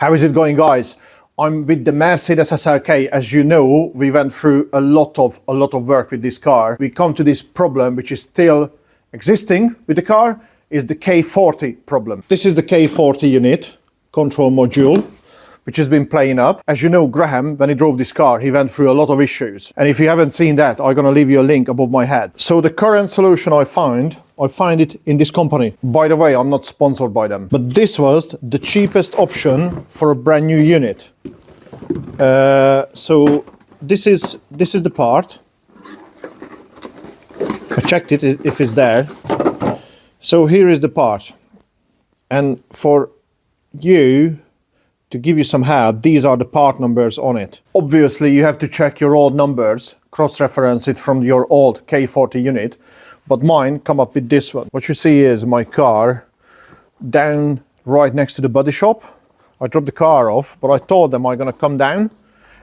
How is it going, guys? I'm with the Mercedes SLK. As you know, we went through a lot of work with this car. We come to this problem, which is still existing with the car, is the K40 problem. This is the K40 unit, control module, which has been playing up. As you know, Graham, when he drove this car, he went through a lot of issues. And if you haven't seen that, I'm gonna leave you a link above my head. So the current solution I find it in this company. By the way, I'm not sponsored by them, but this was the cheapest option for a brand new unit. So this is the part. I checked it if it's there. So here is the part. And for you, to give you some help, these are the part numbers on it. Obviously, you have to check your old numbers, cross-reference it from your old K40 unit, but mine come up with this one. What you see is my car down right next to the body shop. I dropped the car off, but I told them I'm gonna come down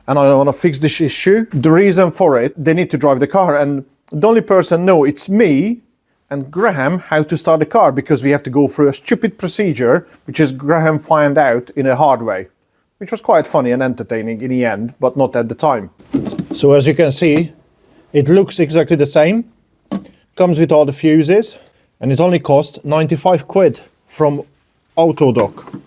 and I wanna fix this issue. The reason for it, they need to drive the car, and the only person know it's me and Graham how to start the car, because we have to go through a stupid procedure, which is Graham find out in a hard way, which was quite funny and entertaining in the end, but not at the time. So as you can see, it looks exactly the same, comes with all the fuses, and it only cost 95 quid from Autodoc.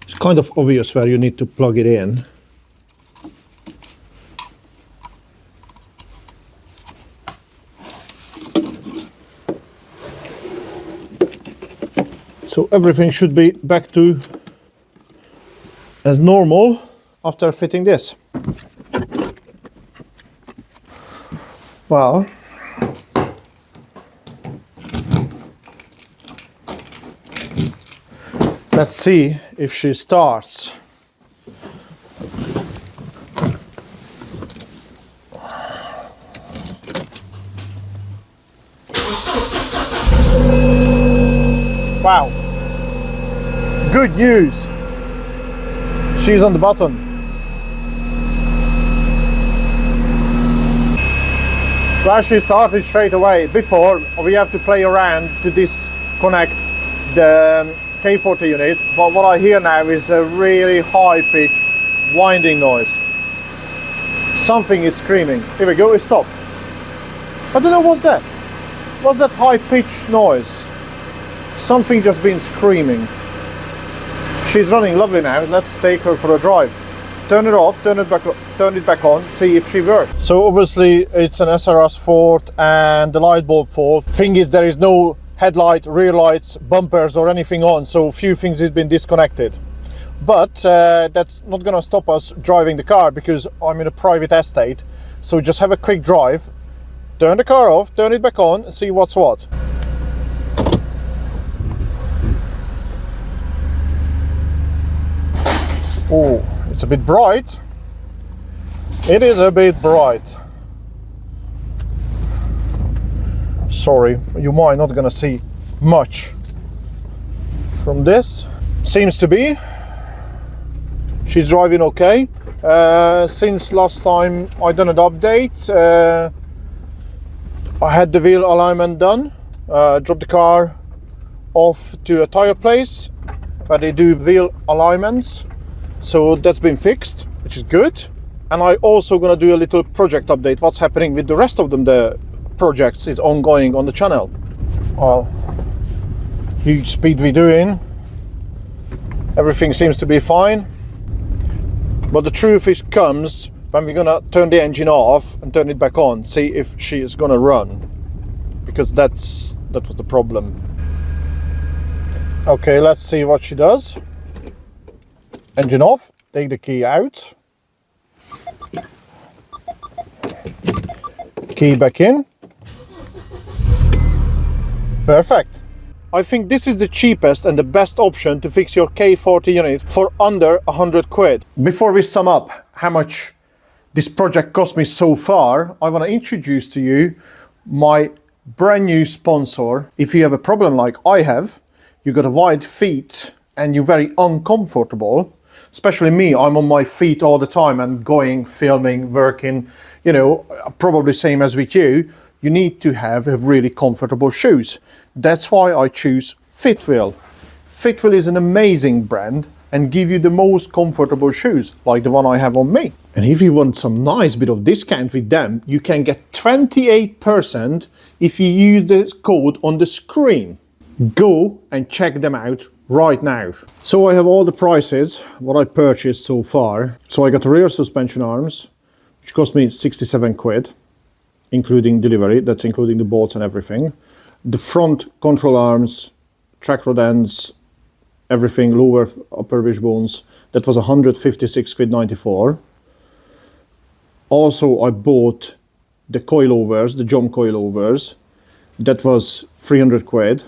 It's kind of obvious where you need to plug it in. So everything should be back to as normal after fitting this. Well, let's see if she starts. Wow. Good news. She's on the button. Well, she started straight away. Before, we have to play around to disconnect the K40 unit, but what I hear now is a really high-pitched winding noise. Something is screaming. Here we go, it stopped. I don't know what's that. What's that high-pitched noise? Something just been screaming. She's running lovely now. Let's take her for a drive. Turn it off, turn it back on, see if she works. So obviously it's an SRS fault and the light bulb fault. Thing is, there is no headlight, rear lights, bumpers or anything on, so few things has been disconnected. But that's not gonna stop us driving the car, because I'm in a private estate. So just have a quick drive, turn the car off, turn it back on, see what's what. Oh, it's a bit bright. It is a bit bright. Sorry, you might not gonna see much from this. Seems to be. She's driving okay. Since last time I done an update, I had the wheel alignment done. Dropped the car off to a tire place where they do wheel alignments. So that's been fixed, which is good. And I also gonna do a little project update. What's happening with the rest of them? The projects is ongoing on the channel. Huge speed we're doing. Everything seems to be fine. But the truth is comes when we're gonna turn the engine off and turn it back on. See if she is gonna run, because that was the problem. Okay, let's see what she does. Engine off, take the key out. Key back in. Perfect. I think this is the cheapest and the best option to fix your K40 unit for under 100 quid. Before we sum up how much this project cost me so far, I want to introduce to you my brand new sponsor. If you have a problem like I have, you got a wide feet and you're very uncomfortable, especially me, I'm on my feet all the time and going, filming, working, you know, probably same as with you, you need to have really comfortable shoes. That's why I choose FitVille. FitVille is an amazing brand and give you the most comfortable shoes, like the one I have on me. And if you want some nice bit of discount with them, you can get 28% if you use the code on the screen. Go and check them out right now. So I have all the prices, what I purchased so far. So I got rear suspension arms, which cost me 67 quid, including delivery, that's including the bolts and everything. The front control arms, track rod ends, everything, lower upper wishbones, that was 156 quid 94. Also I bought the coilovers, the jump coilovers, that was 300 quid.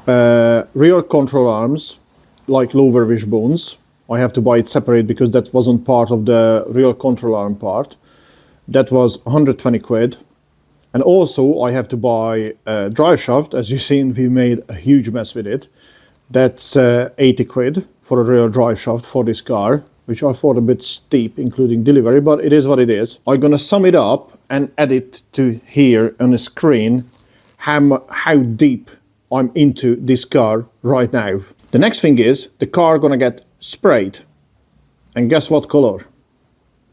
Rear control arms, like lower wishbones, I have to buy it separate because that wasn't part of the rear control arm part. That was 120 quid. And also I have to buy a drive shaft. As you've seen, we made a huge mess with it. That's 80 quid for a rear drive shaft for this car, which I thought a bit steep, including delivery, but it is what it is. I'm gonna sum it up and add it to here on the screen, how deep I'm into this car right now. The next thing is, the car gonna get sprayed. And guess what color?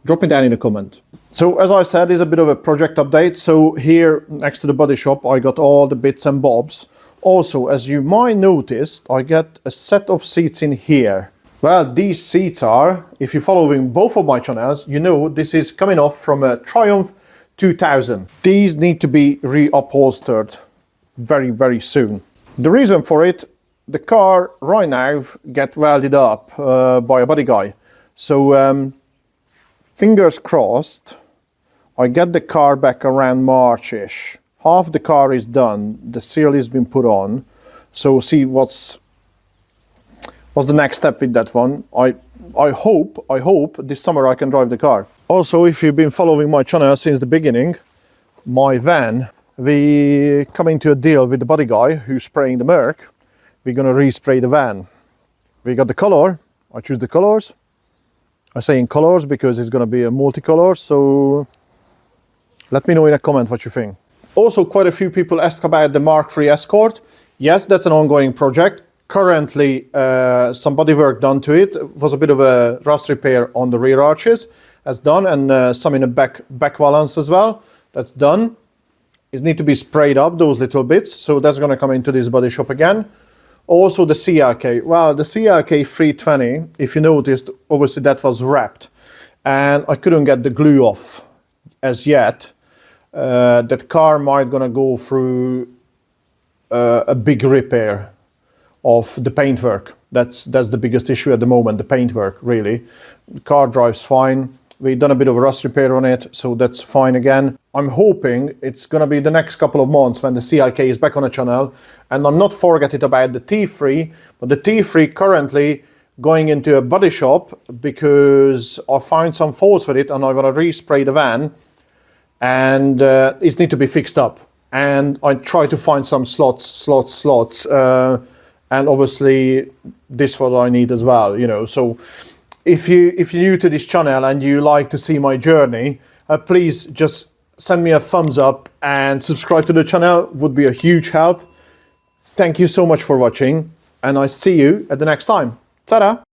Drop it down in a comment. So as I said, it's a bit of a project update. So here next to the body shop, I got all the bits and bobs. Also, as you might notice, I got a set of seats in here. Well, these seats are, if you're following both of my channels, you know this is coming off from a Triumph 2000. These need to be reupholstered very, very soon. The reason for it, the car right now get welded up by a body guy. So fingers crossed, I get the car back around March-ish. Half the car is done, the seal has been put on. So see what's the next step with that one. I hope this summer I can drive the car. Also, if you've been following my channel since the beginning, my van, we coming to a deal with the body guy who's spraying the Merc. We're gonna respray the van. We got the color, I choose the colors. I say in colors because it's gonna be a multicolor, so let me know in a comment what you think. Also, quite a few people asked about the Mark III Escort. Yes, that's an ongoing project. Currently, some bodywork done to it. It was a bit of a rust repair on the rear arches. That's done, and some in the back valance as well. That's done. It needs to be sprayed up, those little bits. So that's going to come into this body shop again. Also the CRK. Well, the CRK 320, if you noticed, obviously that was wrapped. And I couldn't get the glue off as yet. That car might gonna go through a big repair of the paintwork. That's the biggest issue at the moment, the paintwork, really. The car drives fine. We've done a bit of a rust repair on it, so that's fine again. I'm hoping it's gonna be the next couple of months when the CRK is back on the channel, and I'm not forgetting about the T3, but the T3 currently going into a body shop because I found some faults with it and I wanna respray the van. And it needs to be fixed up, and I try to find some slots, and obviously this what I need as well, you know. So if you're new to this channel and you like to see my journey, please just send me a thumbs up and subscribe to the channel, would be a huge help. Thank you so much for watching, and I see you at the next time. Ta-da!